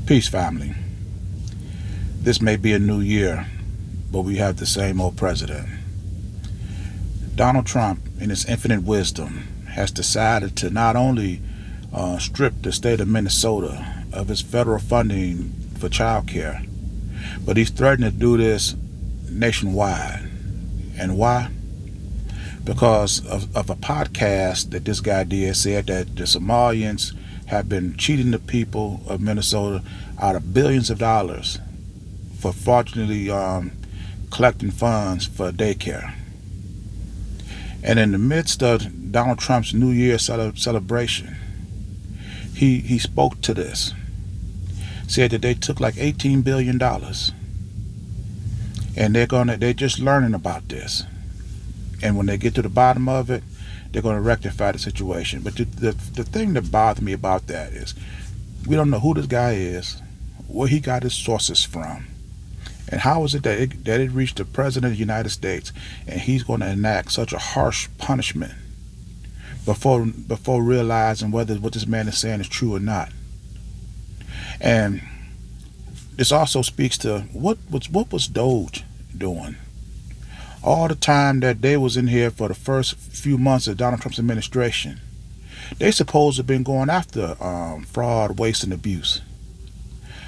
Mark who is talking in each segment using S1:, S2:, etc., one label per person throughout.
S1: Peace, family. This may be a new year, but we have the same old president. Donald Trump, in his infinite wisdom, has decided to not only strip the state of Minnesota of its federal funding for child care, but he's threatening to do this nationwide. And why? Because of a podcast that this guy did said that the Somalians have been cheating the people of Minnesota out of billions of dollars for fraudulently collecting funds for daycare. And in the midst of Donald Trump's New Year celebration, he spoke to this, said that they took like $18 billion, and they're just learning about this. And when they get to the bottom of it, they're going to rectify the situation. But the thing that bothers me about that is we don't know who this guy is, where he got his sources from, and how is it that it reached the President of the United States and he's going to enact such a harsh punishment before realizing whether what this man is saying is true or not. And this also speaks to what was Doge doing all the time that they was in here for the first few months of Donald Trump's administration. They supposed to have been going after fraud, waste, and abuse.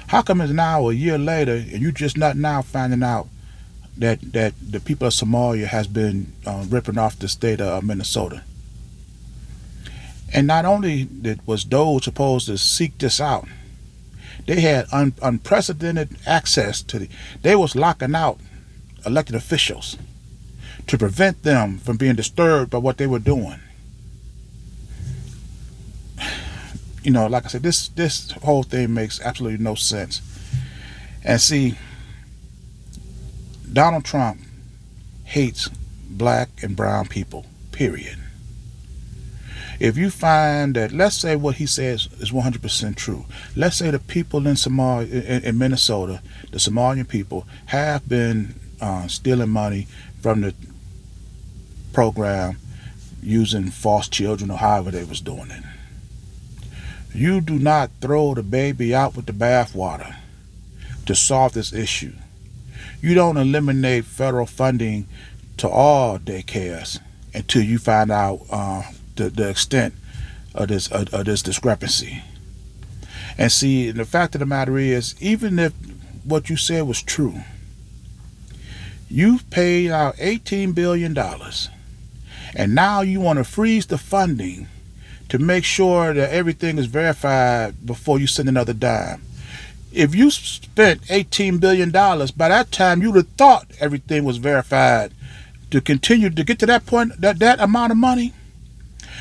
S1: How come it's now a year later and you just not now finding out that the people of Somalia has been ripping off the state of Minnesota? And not only was Doge supposed to seek this out, they had unprecedented access to they was locking out elected officials to prevent them from being disturbed by what they were doing. You know, like I said, this whole thing makes absolutely no sense. And see, Donald Trump hates black and brown people, period. If you find that, let's say what he says is 100% true. Let's say the people in in Minnesota, the Somalian people, have been stealing money from the program using false children or however they was doing it. You do not throw the baby out with the bathwater to solve this issue. You don't eliminate federal funding to all daycares until you find out the extent of this discrepancy. And see, the fact of the matter is, even if what you said was true, you've paid out $18 billion, and now you want to freeze the funding to make sure that everything is verified before you send another dime. If you spent $18 billion, by that time you'd have thought everything was verified to continue to get to that point, that amount of money.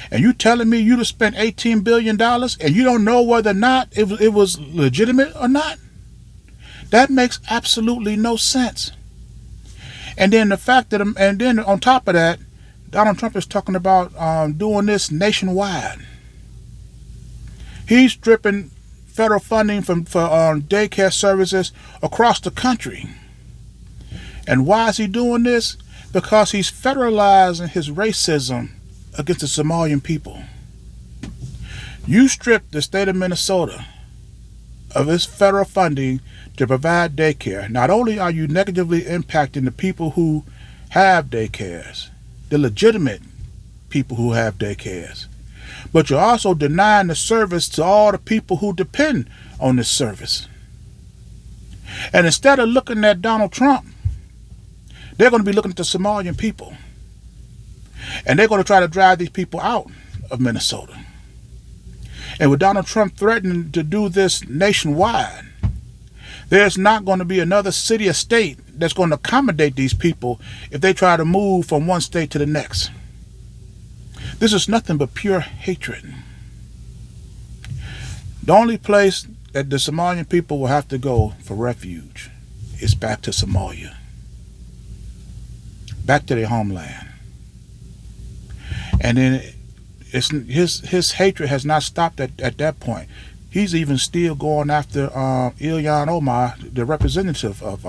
S1: And you telling me you'd have spent $18 billion and you don't know whether or not it was legitimate or not? That makes absolutely no sense. And then the fact that, and then on top of that, Donald Trump is talking about doing this nationwide. He's stripping federal funding for daycare services across the country. And why is he doing this? Because he's federalizing his racism against the Somalian people. You stripped the state of Minnesota of its federal funding to provide daycare. Not only are you negatively impacting the people who have daycares, the legitimate people who have daycares, but you're also denying the service to all the people who depend on this service. And instead of looking at Donald Trump, they're going to be looking at the Somalian people. And they're going to try to drive these people out of Minnesota. And with Donald Trump threatening to do this nationwide, there's not going to be another city or state that's going to accommodate these people if they try to move from one state to the next. This is nothing but pure hatred. The only place that the Somalian people will have to go for refuge is back to Somalia, back to their homeland. And then his hatred has not stopped at that point. He's even still going after Ilhan Omar, the representative of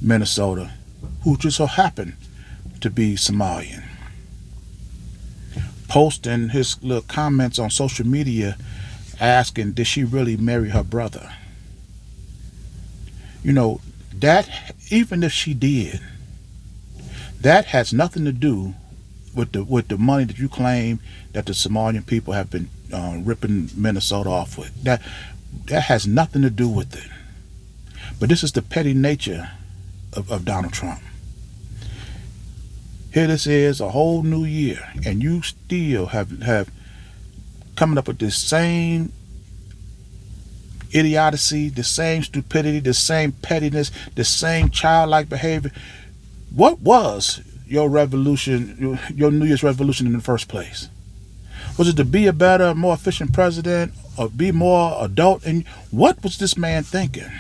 S1: Minnesota, who just so happened to be Somalian, posting his little comments on social media asking, did she really marry her brother? That, even if she did, that has nothing to do with the money that you claim that the Somalian people have been ripping Minnesota off with. That has nothing to do with it. But this is the petty nature of Donald Trump. Here this is, a whole new year, and you still have coming up with this same idiocy, the same stupidity, the same pettiness, the same childlike behavior. What was your revolution, your New Year's resolution in the first place? Was it to be a better, more efficient president, or be more adult? And what was this man thinking?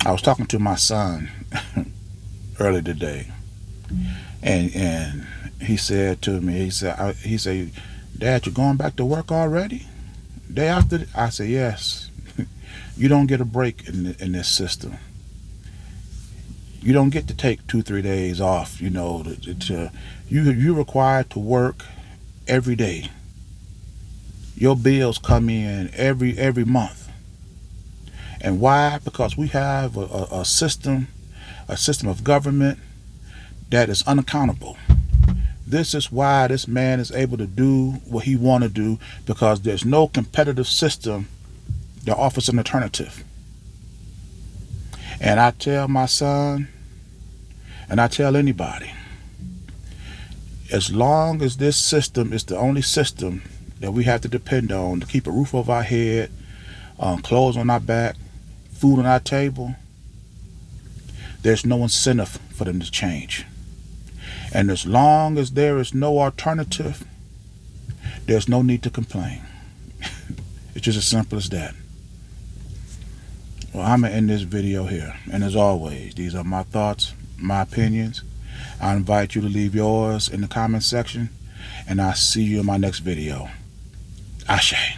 S1: I was talking to my son earlier today, and he said to me, he said, "Dad, you're going back to work already? Day after?" I said, "Yes." You don't get a break in this system. You don't get to take 2-3 days off. You're required to work every day. Your bills come in every month. And why? Because we have a system of government that is unaccountable. This is why this man is able to do what he want to do, because there's no competitive system that offers an alternative. And I tell my son, and I tell anybody, as long as this system is the only system that we have to depend on to keep a roof over our head, clothes on our back, food on our table, there's no incentive for them to change. And as long as there is no alternative, there's no need to complain. It's just as simple as that. Well, I'm going to end this video here. And as always, these are my thoughts, my opinions. I invite you to leave yours in the comment section. And I'll see you in my next video. Ashe.